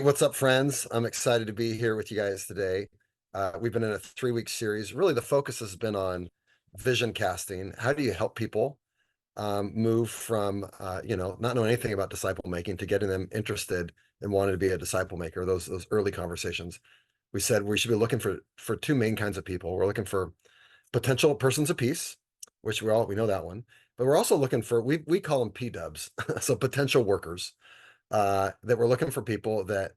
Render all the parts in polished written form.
What's up, friends? I'm excited to be here with you guys today. We've been in a 3-week series. Really, the focus has been on vision casting. How do you help people move from, not knowing anything about disciple making to getting them interested and wanting to be a disciple maker? Those early conversations. We said we should be looking for two main kinds of people. We're looking for potential persons of peace, which we know that one, but we're also looking for we call them P-dubs, so potential workers that we're looking for people that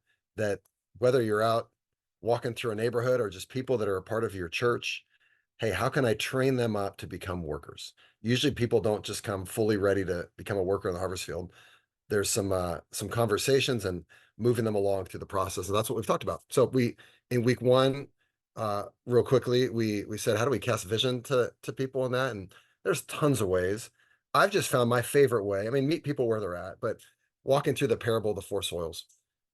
whether you're out walking through a neighborhood or just people that are a part of your church, hey, how can I train them up to become workers? Usually people don't just come fully ready to become a worker in the harvest field. There's some conversations and moving them along through the process. And that's what we've talked about. So we in week one, real quickly, we said, how do we cast vision to people in that? And there's tons of ways. I've just found my favorite way. I mean, meet people where they're at, but walking through the parable of the four soils,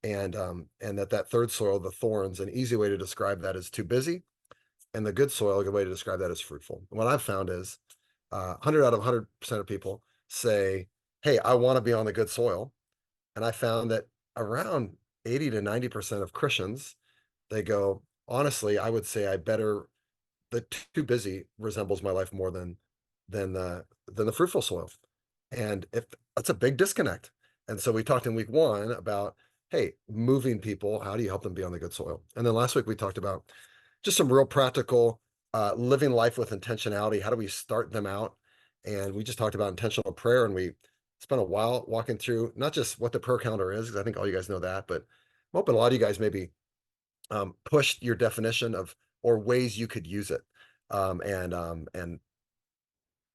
and that third soil, the thorns, an easy way to describe that is too busy, and the good soil, a good way to describe that is fruitful. And what I've found is 100 out of 100% of people say, hey, I want to be on the good soil. And I found that around 80 to 90% of Christians, they go, honestly, I would say the too busy resembles my life more than the fruitful soil. And if that's a big disconnect. And so we talked in week one about, hey, moving people, how do you help them be on the good soil? And then last week we talked about just some real practical living life with intentionality. How do we start them out? And we just talked about intentional prayer, and we spent a while walking through not just what the prayer calendar is, because I think all you guys know that, but I'm hoping a lot of you guys maybe pushed your definition of or ways you could use it. And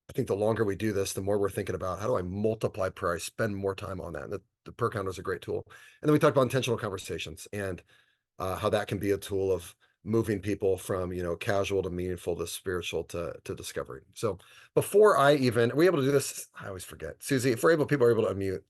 I think the longer we do this, the more we're thinking about how do I multiply prayer? I spend more time on that. And the prayer counter is a great tool. And then we talked about intentional conversations and how that can be a tool of moving people from casual to meaningful to spiritual to discovery. So before are we able to do this? I always forget. Susie, if people are able to unmute,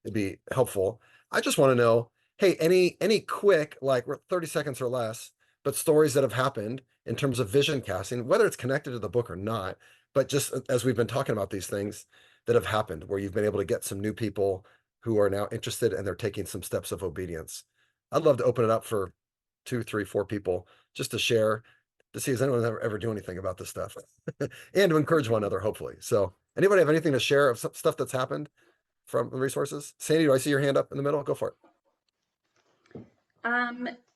it'd be helpful. I just want to know, hey, any quick, like 30 seconds or less, but stories that have happened in terms of vision casting, whether it's connected to the book or not, but just as we've been talking about these things that have happened where you've been able to get some new people who are now interested and they're taking some steps of obedience. I'd love to open it up for 2, 3, 4 people just to share, to see if anyone ever do anything about this stuff and to encourage one another, hopefully. So anybody have anything to share of stuff that's happened from the resources? Sandy, do I see your hand up in the middle? Go for it.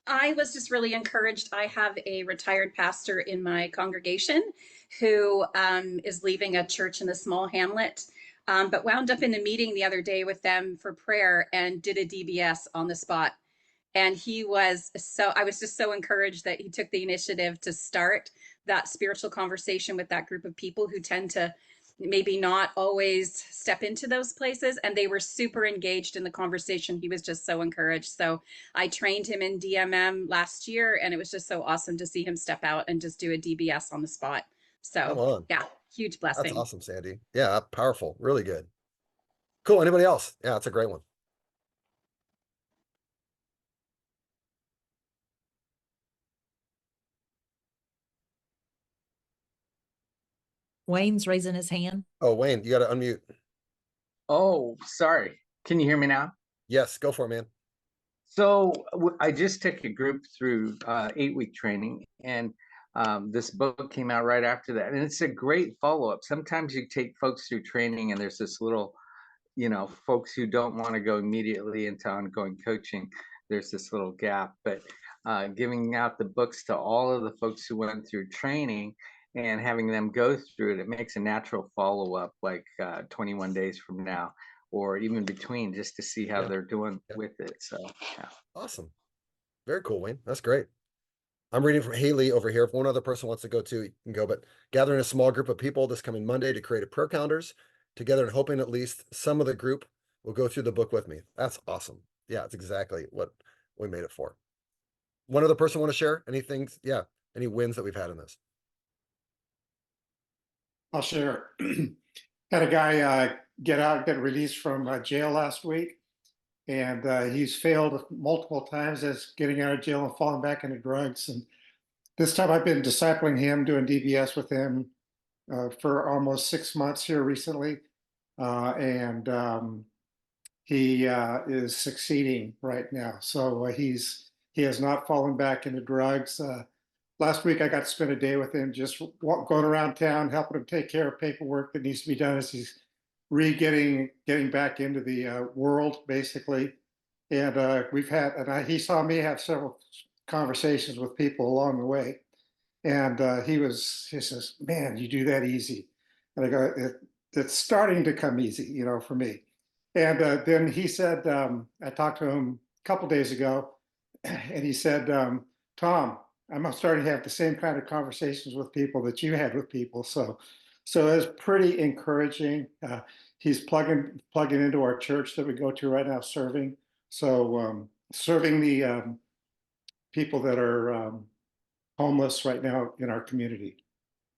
I was just really encouraged. I have a retired pastor in my congregation who is leaving a church in a small hamlet, but wound up in a meeting the other day with them for prayer and did a DBS on the spot. And I was just so encouraged that he took the initiative to start that spiritual conversation with that group of people who tend to maybe not always step into those places. And they were super engaged in the conversation. He was just so encouraged. So I trained him in DMM last year, and it was just so awesome to see him step out and just do a DBS on the spot. Come So on. yeah, huge That's blessing. awesome, Sandy. Yeah, powerful. Really good. Cool. Anybody else? Yeah, that's a great one. Wayne's raising his hand. Oh, Wayne, you got to unmute. Oh, sorry. Can you hear me now? Yes, go for it, man. So I just took a group through 8-week training, and this book came out right after that. And it's a great follow-up. Sometimes you take folks through training and there's this little, folks who don't want to go immediately into ongoing coaching. There's this little gap, but giving out the books to all of the folks who went through training and having them go through it, it makes a natural follow-up, like 21 days from now, or even between, just to see how they're doing with it. So yeah. Awesome. Very cool, Wayne. That's great. I'm reading from Haley over here. If one other person wants to go too, you can go, but gathering a small group of people this coming Monday to create a prayer calendars together and hoping at least some of the group will go through the book with me. That's awesome. Yeah, it's exactly what we made it for. One other person want to share anything? Yeah. Any wins that we've had in this? I'll share. Had a guy get released from jail last week, and he's failed multiple times as getting out of jail and falling back into drugs. And this time I've been discipling him, doing DBS with him for almost 6 months here recently. And he is succeeding right now. So he has not fallen back into drugs. Last week I got to spend a day with him, just going around town, helping him take care of paperwork that needs to be done as he's getting back into the world, basically. And he saw me have several conversations with people along the way. And he says, "Man, you do that easy." And I go, "It's starting to come easy, for me." And then he said, I talked to him a couple days ago, and he said, "Tom, I'm starting to have the same kind of conversations with people that you had with people." So it's pretty encouraging. He's plugging into our church that we go to right now, serving. So serving the people that are homeless right now in our community.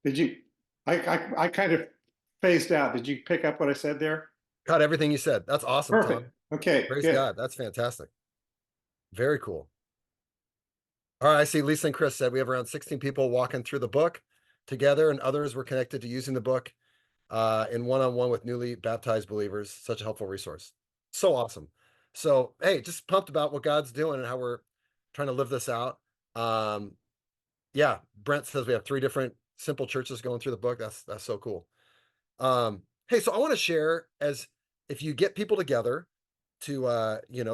Did you? I kind of phased out. Did you pick up what I said there? Got everything you said. That's awesome, Perfect. Tom. Okay, Praise good. God. That's fantastic. Very cool. All right, I see Lisa and Chris said we have around 16 people walking through the book together, and others were connected to using the book in one-on-one with newly baptized believers. Such a helpful resource. So awesome. So, hey, just pumped about what God's doing and how we're trying to live this out. Yeah, Brent says we have 3 different simple churches going through the book. That's so cool. Hey, so I want to share, as if you get people together to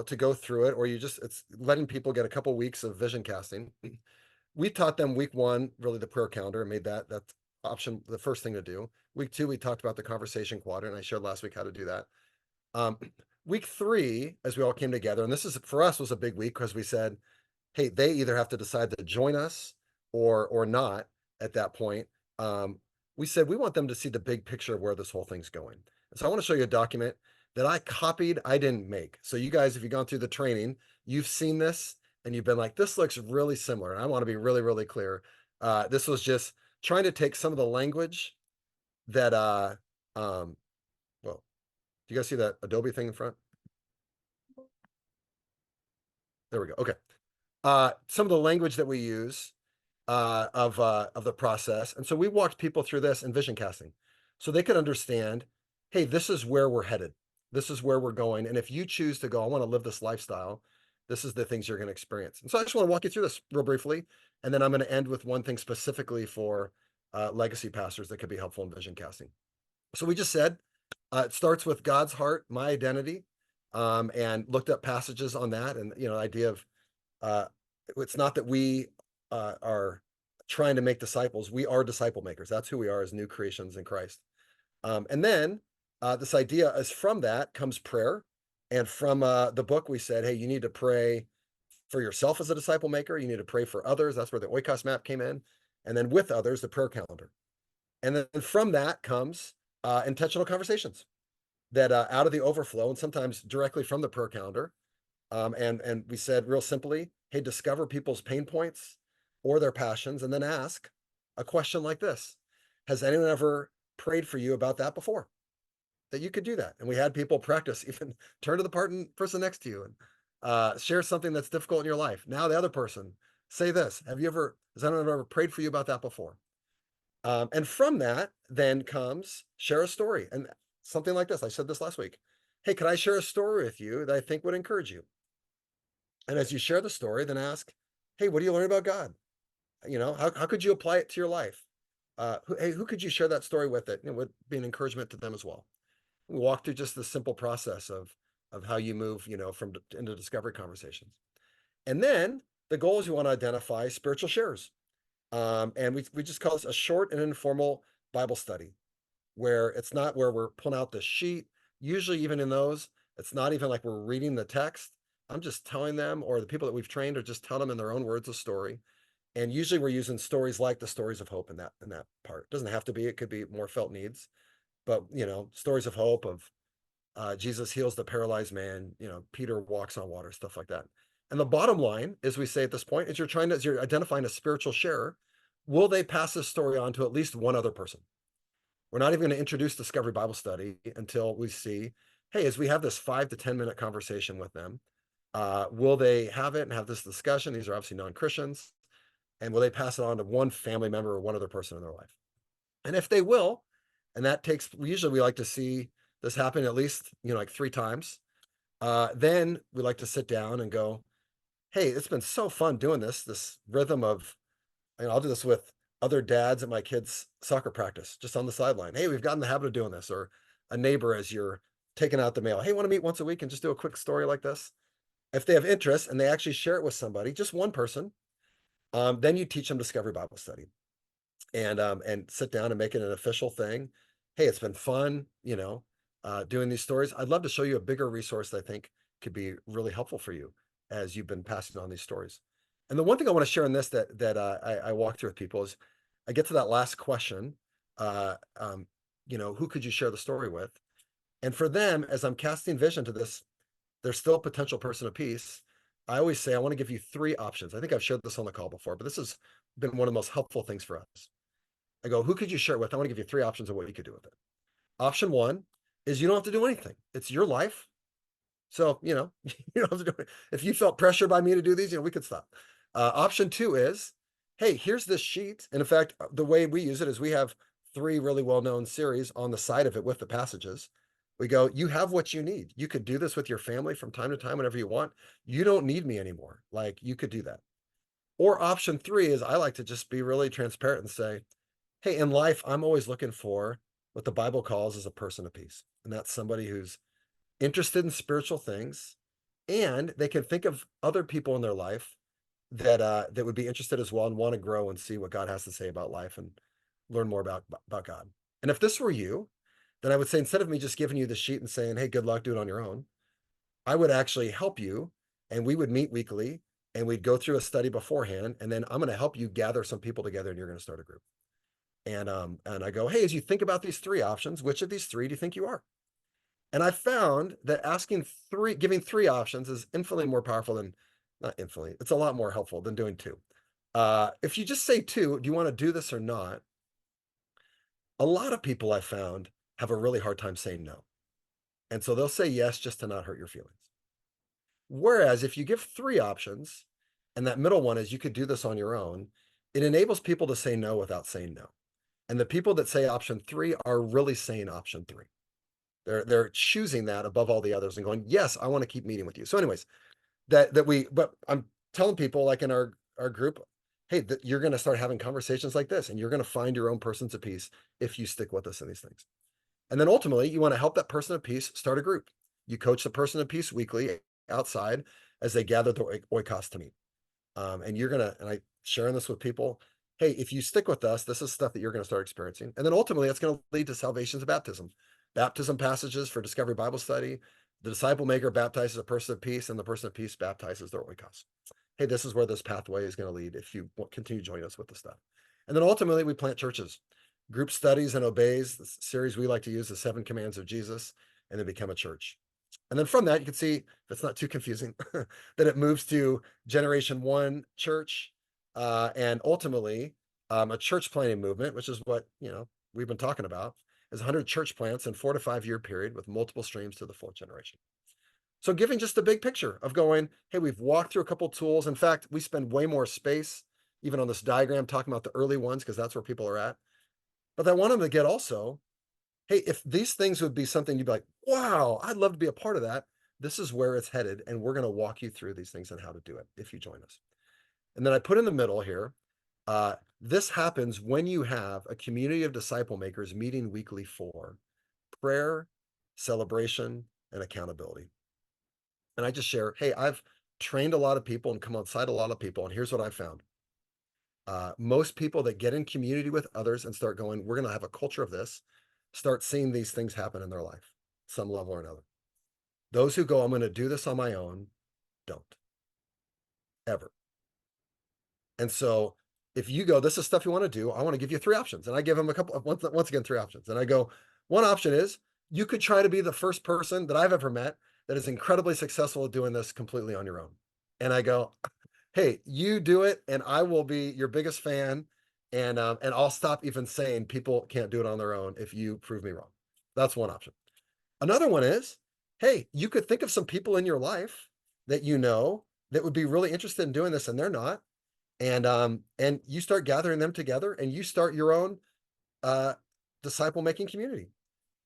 to go through it, or it's letting people get a couple weeks of vision casting. We taught them week 1 really the prayer calendar and made that option the first thing to do. Week 2 we talked about the conversation quadrant, and I shared last week how to do that. Week 3, as we all came together, and this is for us was a big week because we said, hey, they either have to decide to join us or not at that point. We said we want them to see the big picture of where this whole thing's going. So I want to show you a document that I copied, I didn't make. So you guys, if you've gone through the training, you've seen this and you've been like, this looks really similar. And I want to be really, really clear. This was just trying to take some of the language that, well, do you guys see that Adobe thing in front? There we go. Okay. Some of the language that we use of the process. And so we walked people through this in vision casting so they could understand, hey, this is where we're headed. This is where we're going. And if you choose to go, I want to live this lifestyle, this is the things you're going to experience. And so I just want to walk you through this real briefly. And then I'm going to end with one thing specifically for legacy pastors that could be helpful in vision casting. So we just said, it starts with God's heart, my identity, and looked up passages on that. And, the idea of, it's not that we are trying to make disciples. We are disciple makers. That's who we are as new creations in Christ. And then this idea is from that comes prayer. And from the book, we said, hey, you need to pray for yourself as a disciple maker. You need to pray for others. That's where the oikos map came in. And then with others, the prayer calendar. And then from that comes intentional conversations that out of the overflow and sometimes directly from the prayer calendar. And we said real simply, hey, discover people's pain points or their passions, and then ask a question like this. Has anyone ever prayed for you about that before? That you could do that. And we had people practice, even turn to the person next to you and share something that's difficult in your life. Now the other person, say this. Has anyone ever prayed for you about that before? And from that then comes share a story. And something like this. I said this last week. Hey, could I share a story with you that I think would encourage you? And as you share the story, then ask, hey, what do you learn about God? How could you apply it to your life? Who could you share that story with that would be an encouragement to them as well? We walk through just the simple process of how you move, into discovery conversations. And then the goal is you want to identify spiritual shares. And we just call this a short and informal Bible study, where it's not where we're pulling out the sheet. Usually even in those, it's not even like we're reading the text. I'm just telling them, or the people that we've trained are just telling them in their own words a story. And usually we're using stories like the stories of hope in that part. It doesn't have to be, it could be more felt needs, but stories of hope of Jesus heals the paralyzed man, Peter walks on water, stuff like that. And the bottom line, as we say at this point, is you're identifying a spiritual sharer. Will they pass this story on to at least one other person? We're not even going to introduce Discovery Bible Study until we see, hey, as we have this 5 to 10 minute conversation with them, will they have it and have this discussion? These are obviously non-Christians. And will they pass it on to one family member or one other person in their life? And if they will, and that takes, usually we like to see this happen at least, like 3 times. Then we like to sit down and go, hey, it's been so fun doing this rhythm of, and I'll do this with other dads at my kids' soccer practice, just on the sideline. Hey, we've gotten the habit of doing this, or a neighbor as you're taking out the mail. Hey, want to meet once a week and just do a quick story like this? If they have interest and they actually share it with somebody, just one person, then you teach them Discovery Bible Study, and sit down and make it an official thing. Hey, it's been fun, doing these stories. I'd love to show you a bigger resource that I think could be really helpful for you as you've been passing on these stories. And the one thing I want to share in this that I walk through with people is I get to that last question, who could you share the story with? And for them, as I'm casting vision to this, they're still a potential person of peace. I always say, I want to give you 3 options. I think I've shared this on the call before, but this has been one of the most helpful things for us. I go, who could you share it with? I want to give you 3 options of what you could do with it. Option 1 is you don't have to do anything. It's your life. So, you don't have to do it. If you felt pressure by me to do these, we could stop. Option 2 is, hey, here's this sheet. And in fact, the way we use it is we have 3 really well-known series on the side of it with the passages. We go, you have what you need. You could do this with your family from time to time, whenever you want. You don't need me anymore. Like, you could do that. Or option 3 is I like to just be really transparent and say, hey, in life, I'm always looking for what the Bible calls as a person of peace. And that's somebody who's interested in spiritual things, and they can think of other people in their life that would be interested as well and want to grow and see what God has to say about life and learn more about God. And if this were you, then I would say, instead of me just giving you the sheet and saying, hey, good luck, do it on your own, I would actually help you, and we would meet weekly, and we'd go through a study beforehand, and then I'm going to help you gather some people together, and you're going to start a group. And I go, hey, as you think about these 3 options, which of these 3 do you think you are? And I found that giving 3 options is infinitely more powerful than, not infinitely, it's a lot more helpful than doing 2. If you just say 2, do you want to do this or not? A lot of people I found have a really hard time saying no. And so they'll say yes just to not hurt your feelings. Whereas if you give 3 options, and that middle one is you could do this on your own, it enables people to say no without saying no. And the people that say option 3 are really saying option 3. They're choosing that above all the others and going, yes, I want to keep meeting with you. So anyways, but I'm telling people, like in our group, hey, that you're going to start having conversations like this, and you're going to find your own persons of peace if you stick with us in these things. And then ultimately, you want to help that person of peace start a group. You coach the person of peace weekly outside as they gather the oikos to meet. And I sharing this with people, hey, if you stick with us, this is stuff that you're going to start experiencing. And then ultimately, it's going to lead to salvations and baptism passages for Discovery Bible Study. The disciple maker baptizes a person of peace, and the person of peace baptizes their oikos. Hey, this is where this pathway is going to lead if you continue joining us with the stuff. And then ultimately, we plant churches, group studies and obeys. The series we like to use, the 7 commands of Jesus, and then become a church. And then from that, you can see, if it's not too confusing, that it moves to Generation 1 church, and ultimately a church planting movement, which is what we've been talking about, is 100 church plants in 4 to 5 year period with multiple streams to the 4th generation. So giving just a big picture of going, hey, we've walked through a couple of tools. In fact, we spend way more space, even on this diagram, talking about the early ones, because that's where people are at. But I want them to get also, hey, if these things would be something you'd be like, wow, I'd love to be a part of that. This is where it's headed. And we're going to walk you through these things and how to do it if you join us. And then I put in the middle here, this happens when you have a community of disciple makers meeting weekly for prayer, celebration, and accountability. And I just share, hey, I've trained a lot of people and come onside a lot of people, and here's what I found. Most people that get in community with others and start going, we're going to have a culture of this, start seeing these things happen in their life, some level or another. Those who go, I'm going to do this on my own, don't. Ever. And so if you go, this is stuff you want to do, I want to give you 3 options. And I give them once again, 3 options. And I go, one option is you could try to be the first person that I've ever met that is incredibly successful at doing this completely on your own. And I go, hey, you do it, and I will be your biggest fan. And I'll stop even saying people can't do it on their own if you prove me wrong. That's one option. Another one is, hey, you could think of some people in your life that that would be really interested in doing this, and they're not. And you start gathering them together, and you start your own disciple making community.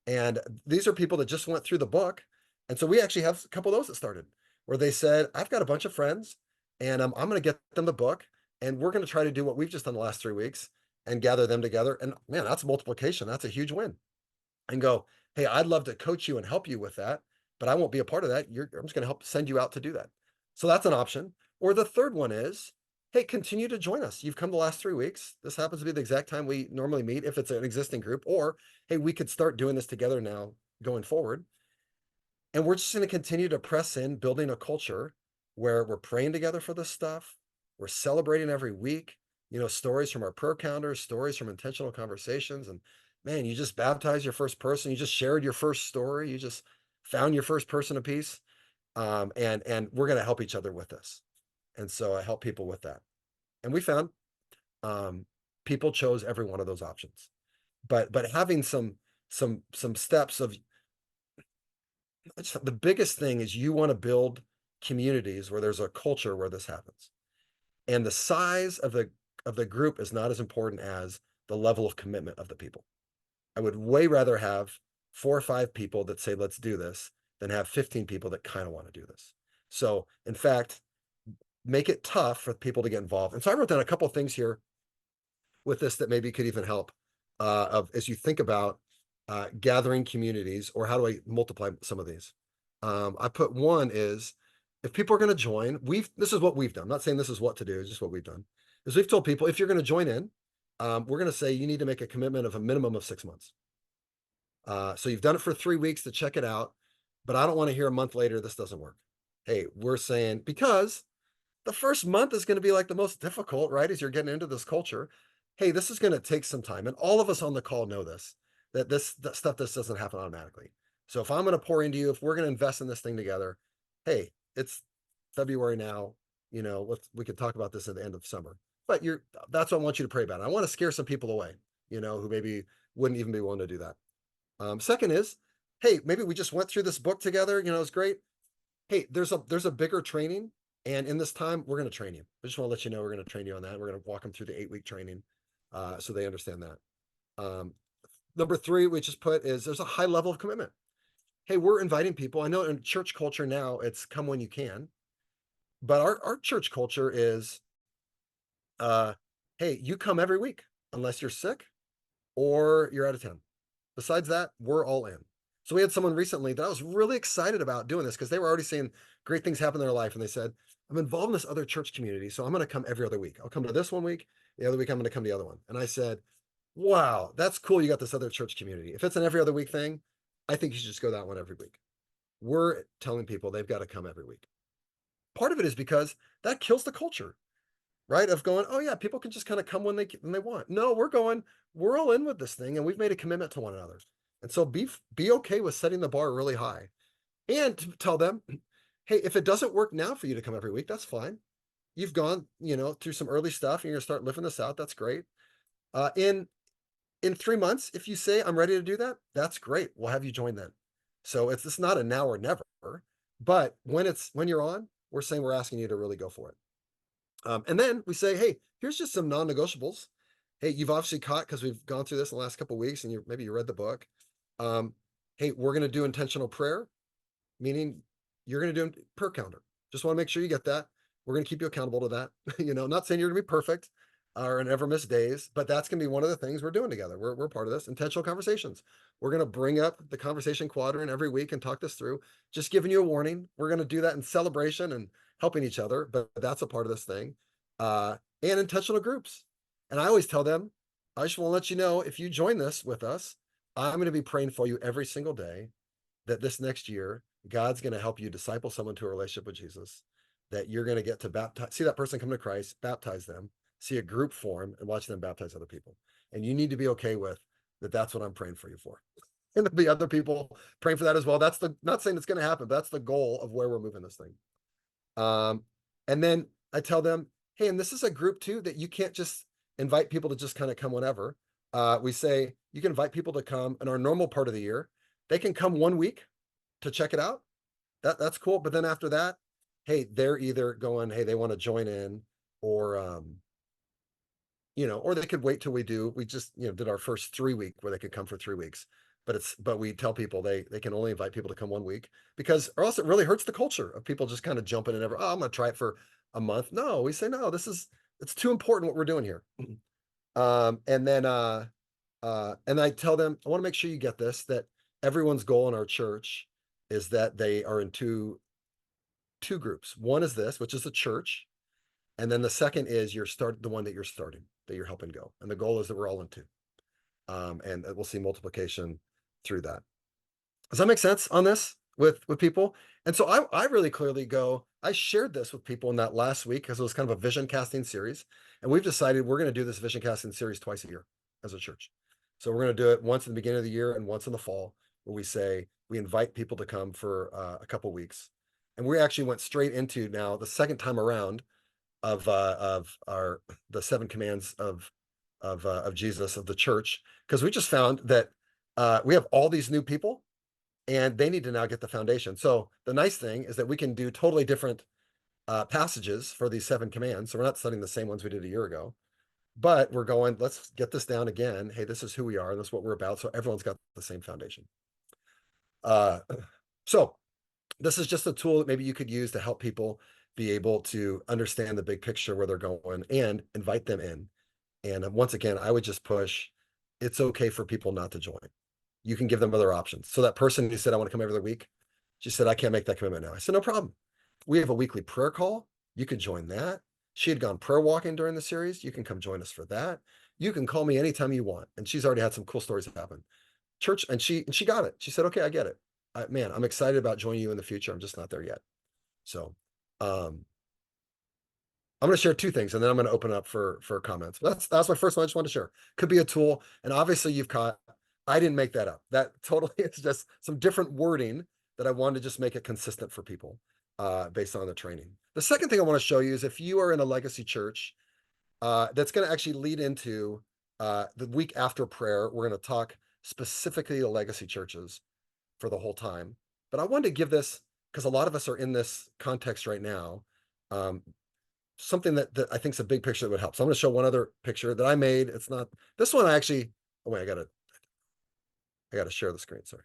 And these are people that just went through the book, And so we actually have a couple of those that started where they said, I've got a bunch of friends and I'm going to get them the book and we're going to try to do what we've just done the last 3 weeks and gather them together. And man, that's multiplication. That's a huge win. And go, hey, I'd love to coach you and help you with that, but I won't be a part of that. I'm just going to help send you out to do that. So that's an option. Or the third one is, hey, continue to join us. You've come the last 3 weeks. This happens to be the exact time we normally meet if it's an existing group. Or, hey, we could start doing this together now going forward. And we're just going to continue to press in, building a culture where we're praying together for this stuff. We're celebrating every week, stories from our prayer calendars, stories from intentional conversations. And man, you just baptized your first person. You just shared your first story. You just found your first person of peace. And we're going to help each other with this. And so I help people with that. And we found people chose every one of those options. But having some steps of the biggest thing is you want to build communities where there's a culture where this happens. And the size of the group is not as important as the level of commitment of the people. I would way rather have 4 or 5 people that say, let's do this, than have 15 people that kind of want to do this. So in fact, make it tough for people to get involved. And so I wrote down a couple of things here with this that maybe could even help as you think about gathering communities, or how do I multiply some of these? I put one is, if people are going to join, this is what we've done. I'm not saying this is what to do, it's just what we've done. Is we've told people, if you're going to join in, we're going to say you need to make a commitment of a minimum of 6 months. So you've done it for 3 weeks to check it out, but I don't want to hear a month later, this doesn't work. Hey, we're saying, because the first month is going to be like the most difficult, right? As you're getting into this culture. Hey, this is going to take some time. And all of us on the call know this, that this doesn't happen automatically. So if I'm going to pour into you, if we're going to invest in this thing together, hey, it's February now, we could talk about this at the end of summer, but that's what I want you to pray about. I want to scare some people away, who maybe wouldn't even be willing to do that. Second is, hey, maybe we just went through this book together, it's great. Hey, there's a bigger training. And in this time, we're going to train you. I just want to let you know, we're going to train you on that. We're going to walk them through the 8-week training so they understand that. Number 3, we just put is there's a high level of commitment. Hey, we're inviting people. I know in church culture now, it's come when you can. But our church culture is, hey, you come every week unless you're sick or you're out of town. Besides that, we're all in. So we had someone recently that I was really excited about doing this because they were already seeing great things happen in their life. And they said, I'm involved in this other church community, so I'm going to come every other week. I'll come to this one week. The other week, I'm going to come to the other one. And I said, wow, that's cool. You got this other church community. If it's an every other week thing, I think you should just go that one every week. We're telling people they've got to come every week. Part of it is because that kills the culture, right? Of going, oh yeah, people can just kind of come when they want. No, we're all in with this thing, and we've made a commitment to one another. And so be okay with setting the bar really high, and to tell them, hey, if it doesn't work now for you to come every week, that's fine. You've gone, through some early stuff, and you're gonna start living this out. That's great. In 3 months, if you say I'm ready to do that, that's great. We'll have you join then. So it's not a now or never, but when you're on, we're saying we're asking you to really go for it. And then we say, hey, here's just some non-negotiables. Hey, you've obviously caught, because we've gone through this in the last couple of weeks, and maybe you read the book. Hey, we're going to do intentional prayer, meaning you're going to do a prayer calendar. Just want to make sure you get that. We're going to keep you accountable to that. Not saying you're going to be perfect or never miss days, but that's going to be one of the things we're doing together. We're part of this. Intentional conversations. We're going to bring up the conversation quadrant every week and talk this through. Just giving you a warning. We're going to do that in celebration and helping each other, but that's a part of this thing. And intentional groups. And I always tell them, I just want to let you know, if you join this with us, I'm going to be praying for you every single day that this next year, God's going to help you disciple someone to a relationship with Jesus, that you're going to get to see that person come to Christ, baptize them, see a group form, and watch them baptize other people. And you need to be okay with that. That's what I'm praying for you for. And there'll be other people praying for that as well. Not saying it's going to happen, but that's the goal of where we're moving this thing. And then I tell them, hey, and this is a group too, that you can't just invite people to just kind of come whenever. We say you can invite people to come in our normal part of the year. They can come 1 week to check it out. That's cool. But then after that, hey, they're either going, hey, they want to join in, or or they could wait till we just did our first 3 week where they could come for 3 weeks. but we tell people they can only invite people to come 1 week, because or else it really hurts the culture of people just kind of jumping in I'm gonna try it for a month. No, we say no, it's too important what we're doing here. And then and I tell them, I want to make sure you get this, that everyone's goal in our church is that they are in two groups. One is this, which is the church, and then the second is the one that you're starting, that you're helping go. And the goal is that we're all in two. And we'll see multiplication through that. Does that make sense on this with people? And so I really clearly I shared this with people in that last week because it was kind of a vision casting series. And we've decided we're going to do this vision casting series twice a year as a church. So we're going to do it once in the beginning of the year and once in the fall, where we invite people to come for a couple weeks. And we actually went straight into now the second time around of the 7 commands of Jesus, of the church, because we just found that we have all these new people and they need to now get the foundation. So the nice thing is that we can do totally different passages for these 7 commands. So we're not studying the same ones we did a year ago, but we're going, let's get this down again. Hey, this is who we are, and this is what we're about. So everyone's got the same foundation. So this is just a tool that maybe you could use to help people be able to understand the big picture where they're going and invite them in. And once again, I would just push, it's okay for people not to join. You can give them other options. So that person who said, I want to come every other week, she said, I can't make that commitment now. I said, no problem. We have a weekly prayer call. You can join that. She had gone prayer walking during the series. You can come join us for that. You can call me anytime you want. And she's already had some cool stories happen. Church, and she got it. She said, okay, I get it. Man, I'm excited about joining you in the future. I'm just not there yet. So I'm going to share 2 things, and then I'm going to open up for comments. That's my first one I just wanted to share. Could be a tool, and obviously you've caught, I didn't make that up. That totally is just some different wording that I wanted to just make it consistent for people based on the training. The second thing I want to show you is if you are in a legacy church, that's going to actually lead into the week after prayer. We're going to talk specifically to legacy churches for the whole time. But I wanted to give this, because a lot of us are in this context right now, something that I think is a big picture that would help. So I'm going to show one other picture that I made. It's not this one. I actually, oh wait, I got to share the screen. Sorry.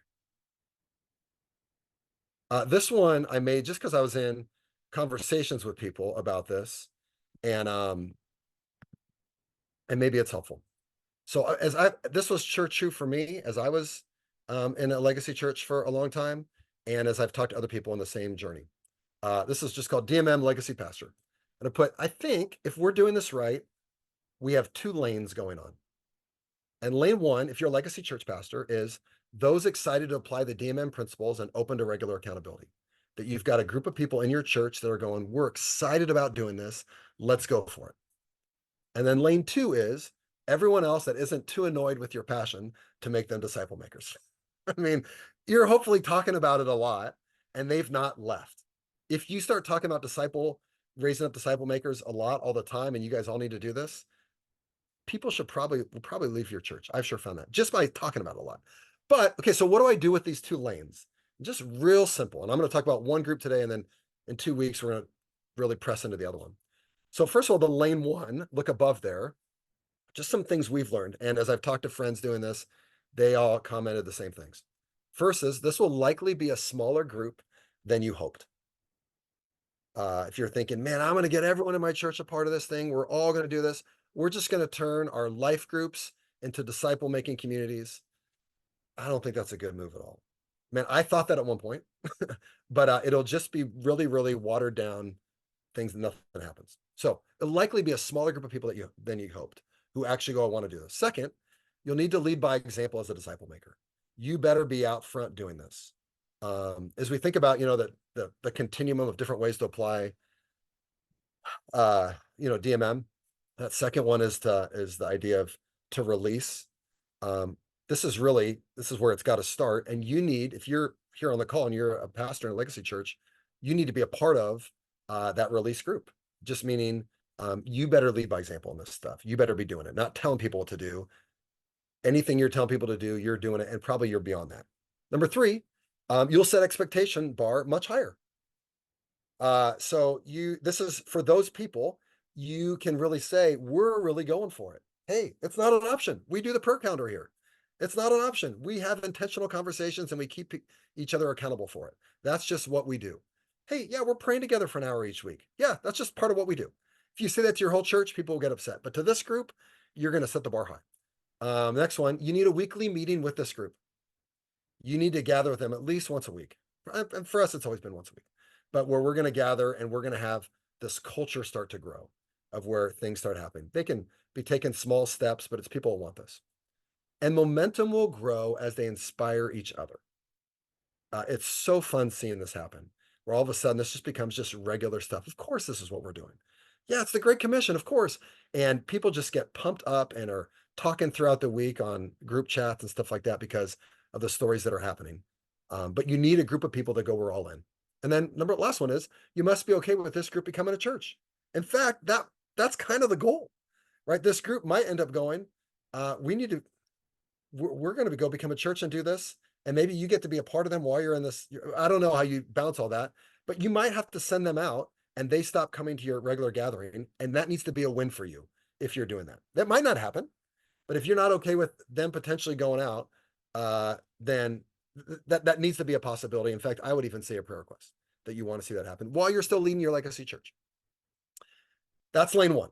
This one I made just because I was in conversations with people about this, and maybe it's helpful. So this was church true for me as I was in a legacy church for a long time, and as I've talked to other people on the same journey. This is just called DMM Legacy Pastor. And I think if we're doing this right, we have 2 lanes going on. And lane 1, if you're a legacy church pastor, is those excited to apply the DMM principles and open to regular accountability. That you've got a group of people in your church that are going, we're excited about doing this. Let's go for it. And then lane 2 is everyone else that isn't too annoyed with your passion to make them disciple makers. I mean, you're hopefully talking about it a lot and they've not left. If you start talking about raising up disciple makers a lot all the time, and you guys all need to do this, people will probably leave your church. I've sure found that just by talking about it a lot. But okay, so what do I do with these 2 lanes? Just real simple. And I'm going to talk about one group today, and then in 2 weeks, we're going to really press into the other one. So first of all, the lane 1, look above there, just some things we've learned. And as I've talked to friends doing this, they all commented the same things. First is this will likely be a smaller group than you hoped. If you're thinking, man, I'm going to get everyone in my church a part of this thing, we're all going to do this. We're just going to turn our life groups into disciple-making communities. I don't think that's a good move at all. Man, I thought that at one point, but it'll just be really, really watered down things and nothing happens. So it'll likely be a smaller group of people than you hoped who actually go, I want to do this. Second, you'll need to lead by example as a disciple maker. You better be out front doing this. As we think about, the continuum of different ways to apply, DMM, that second one is the idea of to release. This is where it's got to start. And you need, if you're here on the call and you're a pastor in a legacy church, you need to be a part of that release group. Just meaning you better lead by example in this stuff. You better be doing it, not telling people what to do. Anything you're telling people to do, you're doing it, and probably you're beyond that. Number 3, you'll set expectation bar much higher. So this is for those people, you can really say, we're really going for it. Hey, it's not an option. We do the prayer calendar here. It's not an option. We have intentional conversations and we keep each other accountable for it. That's just what we do. Hey, yeah, we're praying together for an hour each week. Yeah, that's just part of what we do. If you say that to your whole church, people will get upset. But to this group, you're going to set the bar high. Next one, you need a weekly meeting with this group. You need to gather with them at least once a week. And for us, it's always been once a week. But where we're going to gather and we're going to have this culture start to grow of where things start happening. They can be taking small steps, but it's people who want this. And momentum will grow as they inspire each other. It's so fun seeing this happen, where all of a sudden this just becomes just regular stuff. Of course, this is what we're doing. Yeah, it's the Great Commission, of course. And people just get pumped up and are talking throughout the week on group chats and stuff like that because of the stories that are happening. But you need a group of people that go, we're all in. And then last one is you must be okay with this group becoming a church. In fact, that's kind of the goal, right? This group might end up going, we're going to go become a church and do this. And maybe you get to be a part of them while you're in this. I don't know how you balance all that, but you might have to send them out and they stop coming to your regular gathering. And that needs to be a win for you if you're doing that. That might not happen, but if you're not okay with them potentially going out, then that needs to be a possibility. In fact, I would even say a prayer request that you want to see that happen while you're still leading your legacy church. That's lane one.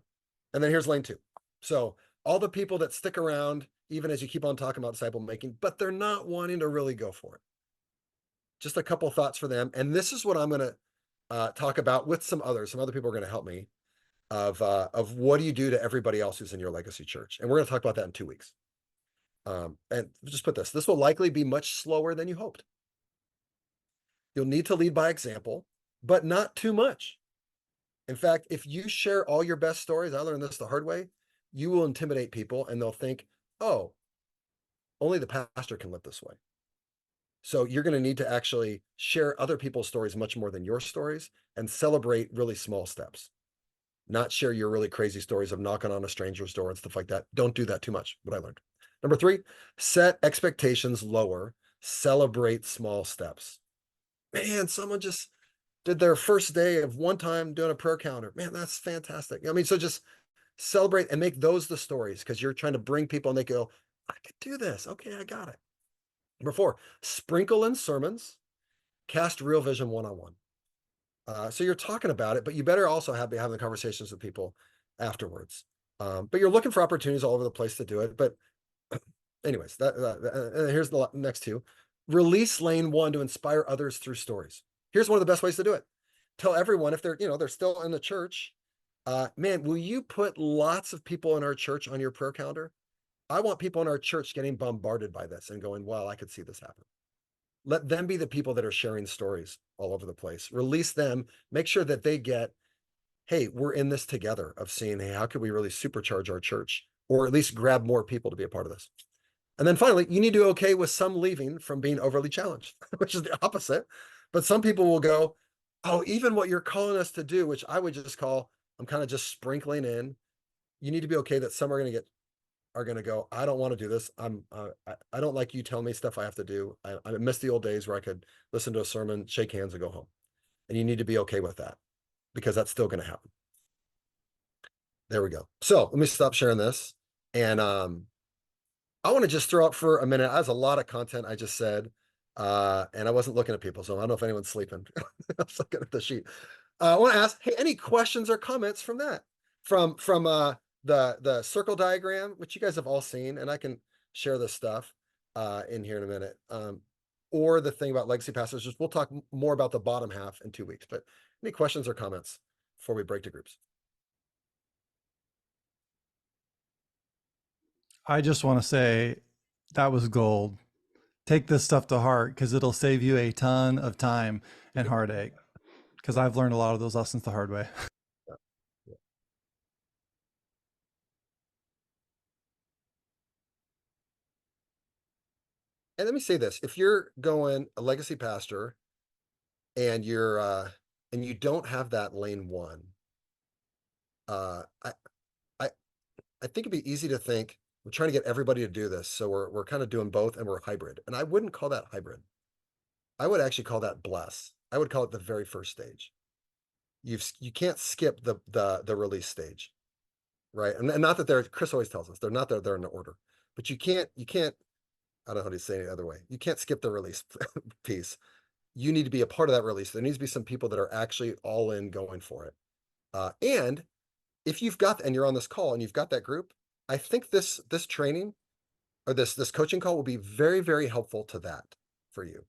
And then here's lane two. So all the people that stick around, even as you keep on talking about disciple making, but they're not wanting to really go for it. Just a couple thoughts for them. And this is what I'm going to talk about with some others. Some other people are going to help me of what do you do to everybody else who's in your legacy church? And we're going to talk about that in 2 weeks. And just put this will likely be much slower than you hoped. You'll need to lead by example, but not too much. In fact, if you share all your best stories, I learned this the hard way, you will intimidate people and they'll think, oh, only the pastor can live this way. So you're going to need to actually share other people's stories much more than your stories and celebrate really small steps. Not share your really crazy stories of knocking on a stranger's door and stuff like that. Don't do that too much, what I learned. Number 3, set expectations lower. Celebrate small steps. Man, someone just did their first day of one time doing a prayer calendar. Man, that's fantastic. I mean, so just celebrate and make those the stories because you're trying to bring people and they go, I could do this. Okay, I got it. Number 4, sprinkle in sermons, cast real vision one-on-one. So you're talking about it, but you better also be having the conversations with people afterwards. But you're looking for opportunities all over the place to do it. But anyways, here's the next 2. Release lane 1 to inspire others through stories. Here's one of the best ways to do it. Tell everyone if they're still in the church, man, will you put lots of people in our church on your prayer calendar? I want people in our church getting bombarded by this and going, wow, I could see this happen. Let them be the people that are sharing stories all over the place. Release them, make sure that they get, hey, we're in this together of seeing, hey, how could we really supercharge our church or at least grab more people to be a part of this? And then finally, you need to be okay with some leaving from being overly challenged, which is the opposite. But some people will go, oh, even what you're calling us to do, which I would just call, I'm kind of just sprinkling in. You need to be okay that some are going to go, I don't want to do this. I don't like you telling me stuff I have to do. I miss the old days where I could listen to a sermon, shake hands and go home. And you need to be okay with that because that's still going to happen. There we go. So let me stop sharing this. And I want to just throw up for a minute. That's a lot of content I just said. And I wasn't looking at people, so I don't know if anyone's sleeping. I was looking at the sheet. I want to ask, hey, any questions or comments from that? From the circle diagram, which you guys have all seen, and I can share this stuff in here in a minute. Or the thing about legacy pastors, just we'll talk more about the bottom half in 2 weeks. But any questions or comments before we break to groups? I just want to say that was gold. Take this stuff to heart because it'll save you a ton of time and heartache. Because I've learned a lot of those lessons the hard way. And let me say this, if you're going a legacy pastor and you're and you don't have that lane 1, I think it'd be easy to think we're trying to get everybody to do this. So we're kind of doing both and we're hybrid. And I wouldn't call that hybrid. I would actually call that bless. I would call it the very first stage. You can't skip the release stage, right? And not that Chris always tells us they're not there, they're in the order, but you can't I don't know how to say it any other way. You can't skip the release piece. You need to be a part of that release. There needs to be some people that are actually all in going for it. And if you've got, and you're on this call and you've got that group, I think this training or this coaching call will be very, very helpful to that for you.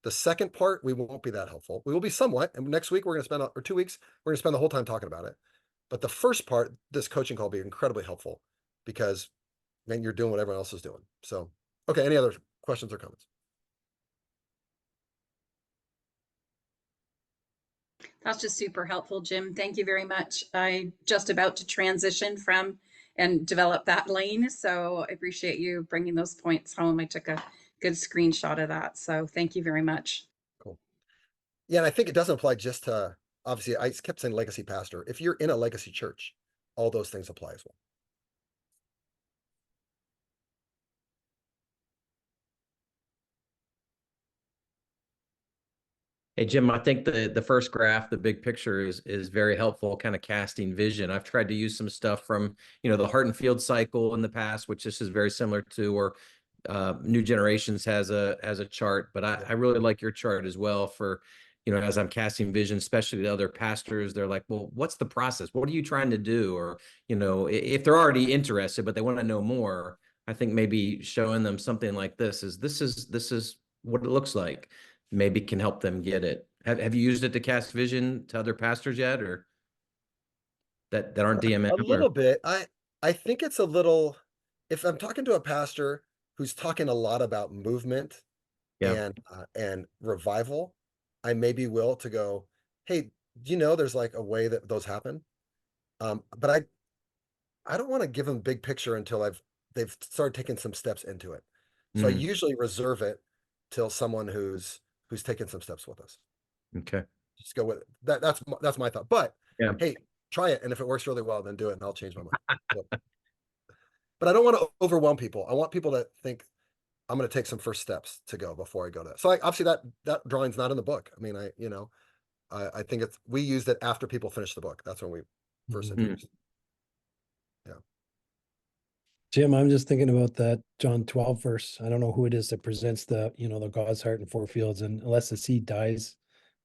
The second part, we won't be that helpful. We will be somewhat, and next week we're going to spend, or 2 weeks, we're going to spend the whole time talking about it. But the first part, this coaching call will be incredibly helpful because then you're doing what everyone else is doing. So, okay, any other questions or comments? That's just super helpful, Jim. Thank you very much. I just about to transition from and develop that lane. So I appreciate you bringing those points home. I took a good screenshot of that. So thank you very much. Cool. Yeah, and I think it doesn't apply just to, obviously, I kept saying legacy pastor. If you're in a legacy church, all those things apply as well. Hey, Jim, I think the first graph, the big picture is very helpful, kind of casting vision. I've tried to use some stuff from, the Heart and Field cycle in the past, which this is very similar to, or New Generations has a chart, but I really like your chart as well for, as I'm casting vision, especially to other pastors, they're like, well, what's the process? What are you trying to do? Or, if they're already interested, but they want to know more, I think maybe showing them something like this is what it looks like. Maybe can help them get it. Have you used it to cast vision to other pastors yet, or that aren't DMM? A little bit. I think it's a little, if I'm talking to a pastor who's talking a lot about movement Yeah. and revival, I maybe will to go, hey, there's like a way that those happen. But I don't want to give them big picture until they've started taking some steps into it. So I usually reserve it till someone who's taken some steps with us. Okay. Just go with it. That's my thought. But Yeah. hey, try it, and if it works really well, then do it, and I'll change my mind. But I don't want to overwhelm people. I want people to think I'm going to take some first steps to go before I go to that. So obviously that drawing's not in the book. I mean, I think we used it after people finished the book. That's when we first introduced it. Yeah. Jim, I'm just thinking about that John 12 verse. I don't know who it is that presents the God's heart in 4 fields. And unless the seed dies,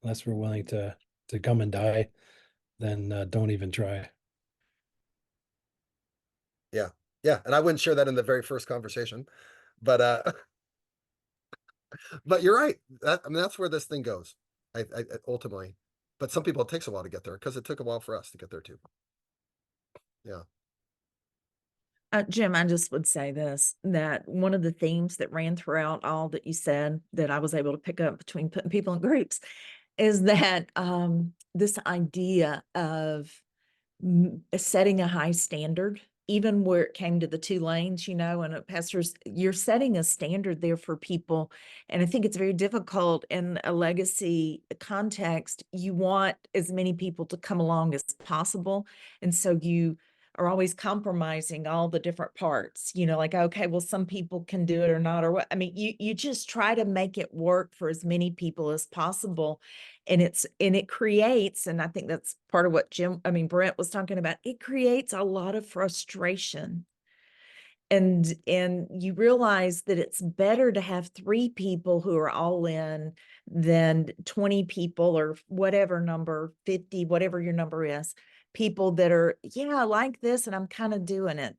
unless we're willing to come and die, then don't even try. Yeah. Yeah. And I wouldn't share that in the very first conversation, but but you're right. That's where this thing goes. I ultimately, but some people, it takes a while to get there because it took a while for us to get there too. Yeah. Jim, I just would say this, that one of the themes that ran throughout all that you said that I was able to pick up between putting people in groups is that this idea of setting a high standard, even where it came to the 2 lanes, and pastors, you're setting a standard there for people. And I think it's very difficult in a legacy context. You want as many people to come along as possible. And so you are always compromising all the different parts, like, okay, well, some people can do it or not, or what. I mean, you just try to make it work for as many people as possible. And it creates, and I think that's part of what Brent was talking about, it creates a lot of frustration. And you realize that it's better to have 3 people who are all in than 20 people or whatever number, 50, whatever your number is, people that are, yeah, I like this and I'm kind of doing it.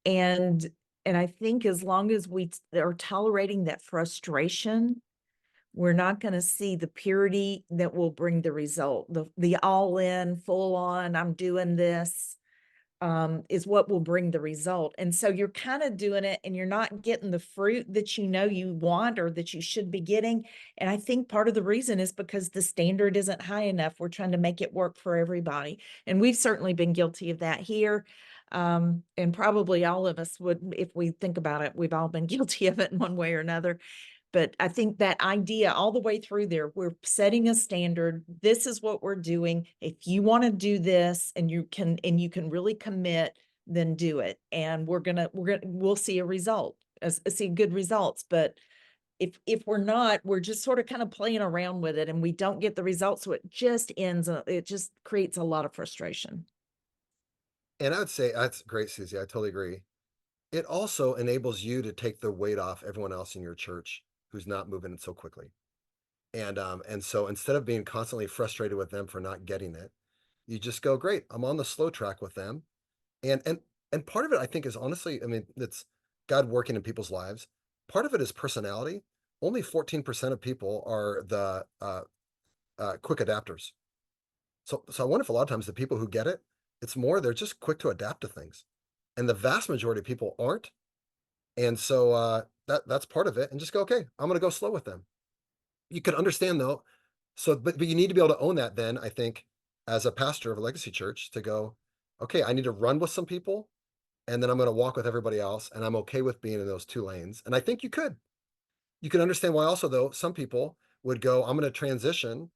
And I think as long as we are tolerating that frustration, we're not going to see the purity that will bring the result. The all in, full on, I'm doing this, is what will bring the result. And so you're kind of doing it and you're not getting the fruit that you want or that you should be getting. And I think part of the reason is because the standard isn't high enough. We're trying to make it work for everybody. And we've certainly been guilty of that here. And probably all of us would, if we think about it, we've all been guilty of it in one way or another. But I think that idea all the way through there, we're setting a standard. This is what we're doing. If you want to do this and you can really commit, then do it. And we'll see a result, see good results. But if we're not, we're just sort of kind of playing around with it and we don't get the results. So it just creates a lot of frustration. And I would say that's great, Susie. I totally agree. it also enables you to take the weight off everyone else in your church who's not moving so quickly. And so instead of being constantly frustrated with them for not getting it, you just go, great, I'm on the slow track with them. And part of it, I think, is honestly, I mean, it's God working in people's lives. Part of it is personality. Only 14% of people are the quick adapters. So I wonder if a lot of times the people who get it, it's more they're just quick to adapt to things, and the vast majority of people aren't. And so that's part of it. And just go, okay, I'm going to go slow with them. You can understand though. So, but you need to be able to own that. Then I think, as a pastor of a legacy church, to go, okay, I need to run with some people, and then I'm going to walk with everybody else, and I'm okay with being in those two lanes. And I think you could. You can understand why also though some people would go, I'm going to transition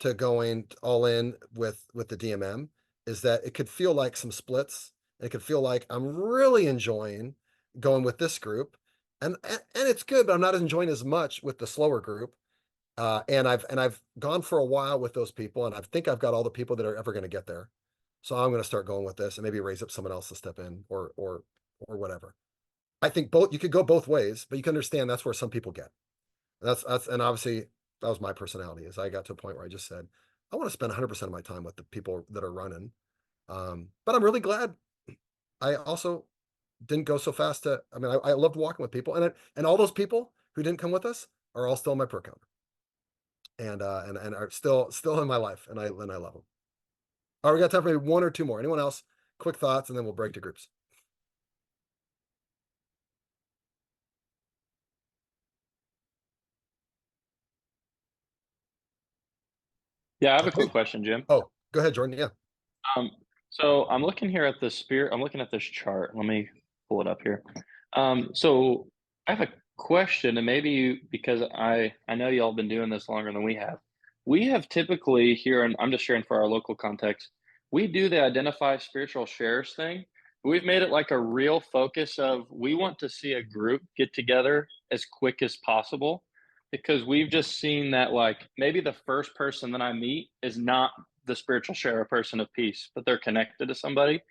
to going all in with the DMM, is that it could feel like some splits. And it could feel like I'm really enjoying going with this group, and it's good, but I'm not enjoying as much with the slower group. And I've gone for a while with those people, and I think I've got all the people that are ever going to get there. So I'm going to start going with this and maybe raise up someone else to step in or whatever. I think both, you could go both ways, but you can understand that's where some people get. And obviously that was my personality, is I got to a point where I just said, I want to spend 100% of my time with the people that are running. But I'm really glad I also didn't go so fast I mean, I loved walking with people, and all those people who didn't come with us are all still in my per count, and are still in my life. And I love them. All right, we got time for maybe one or two more. Anyone else? Quick thoughts, and then we'll break to groups. Yeah, I have a Okay. quick question, Jim. Oh, go ahead, Jordan. Yeah. Um, so I'm looking here at the spirit. I'm looking at this chart. Let me pull it up here. So I have a question, and maybe because I know y'all been doing this longer than we have. We have typically here, and I'm just sharing for our local context. We do the identify spiritual shares thing. We've made it like a real focus of we want to see a group get together as quick as possible because we've just seen that like maybe the first person that I meet is not the spiritual share, a person of peace, but they're connected to somebody.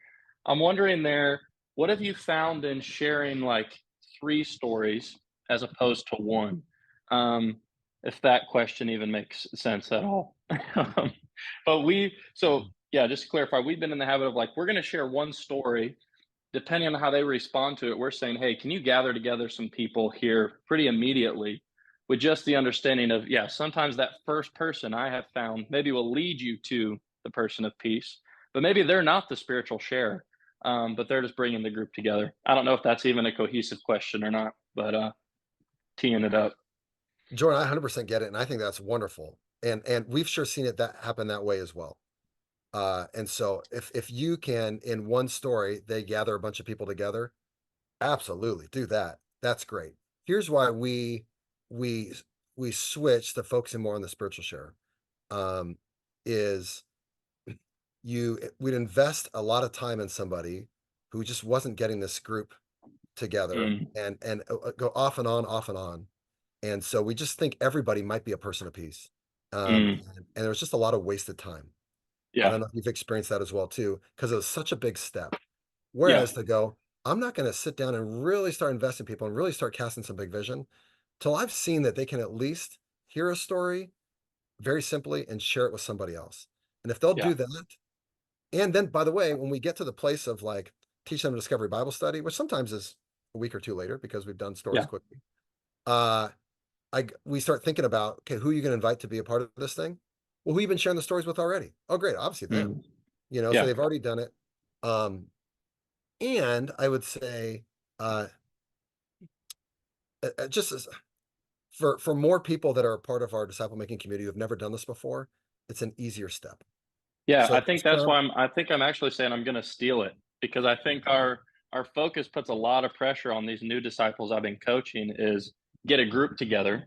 I'm wondering there, what have you found in sharing like three stories as opposed to one? If that question even makes sense at all. But so yeah, just to clarify, we've been in the habit of like, we're going to share one story. Depending on how they respond to it, we're saying, hey, can you gather together some people here pretty immediately with just the understanding of, yeah, sometimes that first person I have found maybe will lead you to the person of peace, but maybe they're not the spiritual share, but they're just bringing the group together. I don't know if that's even a cohesive question or not, but teeing it up. Jordan, I 100% get it, and I think that's wonderful. And we've sure seen it that happen that way as well. And so if you can, in one story, they gather a bunch of people together, absolutely do that. That's great. Here's why we we switch to focusing more on the spiritual share. Is we'd invest a lot of time in somebody who just wasn't getting this group together, Mm, and go off and on, off and on. And so we just think everybody might be a person of peace. mm, And there was just a lot of wasted time. I yeah, don't know if you've experienced that as well too, because it was such a big step. yeah, Whereas to go, I'm not going to sit down and really start investing people and really start casting some big vision till I've seen that they can at least hear a story very simply and share it with somebody else. And if they'll yeah, do that, and then by the way, when we get to the place of like teach them Discovery Bible study, which sometimes is a week or two later because we've done stories yeah, quickly, uh, we start thinking about, okay, who are you going to invite to be a part of this thing? Well, who you been sharing the stories with already? Oh, great, obviously them. mm, So yeah, they've already done it. Um, and I would say, uh, just as, for more people that are a part of our disciple making community who have never done this before, it's an easier step. yeah. So I think just that's come, why I think I'm actually saying I'm going to steal it because I think our focus puts a lot of pressure on these new disciples I've been coaching is get a group together.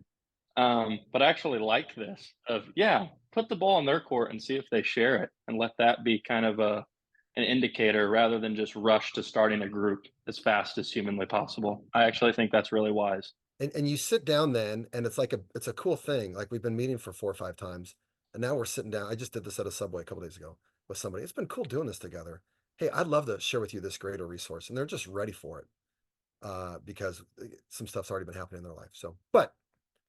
But I actually like this of, yeah, put the ball in their court and see if they share it and let that be kind of an indicator rather than just rush to starting a group as fast as humanly possible. I actually think that's really wise. and you sit down then, and it's a cool thing. Like we've been meeting for 4 or 5 times, and now we're sitting down. I just did this at a Subway a couple days ago with somebody. It's been cool doing this together. Hey, I'd love to share with you this greater resource, and they're just ready for it. because some stuff's already been happening in their life. So, but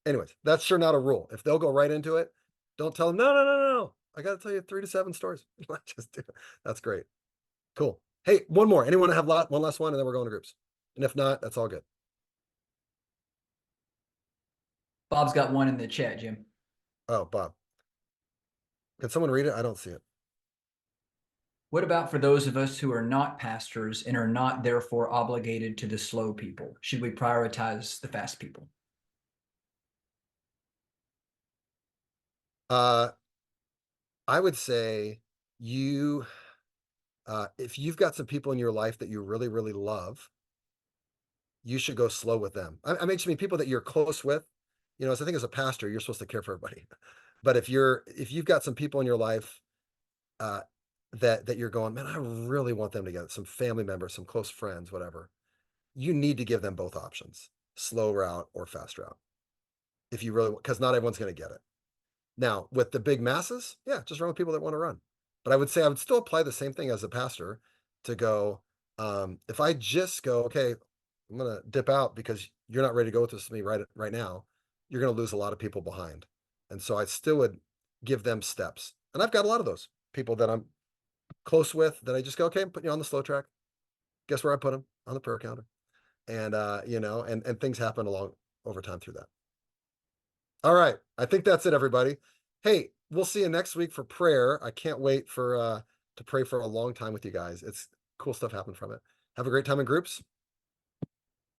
anyways, that's sure not a rule. If they'll go right into it, don't tell them, no. I got to tell you 3 to 7 stories. Just do it. That's great. Cool. Hey, one more. Anyone have one last one, and then we're going to groups. And if not, that's all good. Bob's got one in the chat, Jim. Oh, Bob. Can someone read it? I don't see it. What about for those of us who are not pastors and are not therefore obligated to the slow people? Should we prioritize the fast people? I would say if you've got some people in your life that you really, really love, you should go slow with them. I mean, people that you're close with, so I think as a pastor, you're supposed to care for everybody. But if you've got some people in your life, that you're going, man, I really want them to get some family members, some close friends, whatever, you need to give them both options, slow route or fast route. If you really, because not everyone's going to get it. Now, with the big masses, yeah, just run with people that want to run. But I would say I would still apply the same thing as a pastor to go, if I just go, okay, I'm going to dip out because you're not ready to go with this with me right now, you're going to lose a lot of people behind. And so I still would give them steps. And I've got a lot of those people that I'm close with that I just go, okay, I'm putting you on the slow track. Guess where I put them? On the prayer counter. And, and things happen over time through that. All right. I think that's it, everybody. Hey, we'll see you next week for prayer. I can't wait to pray for a long time with you guys. It's cool stuff happened from it. Have a great time in groups.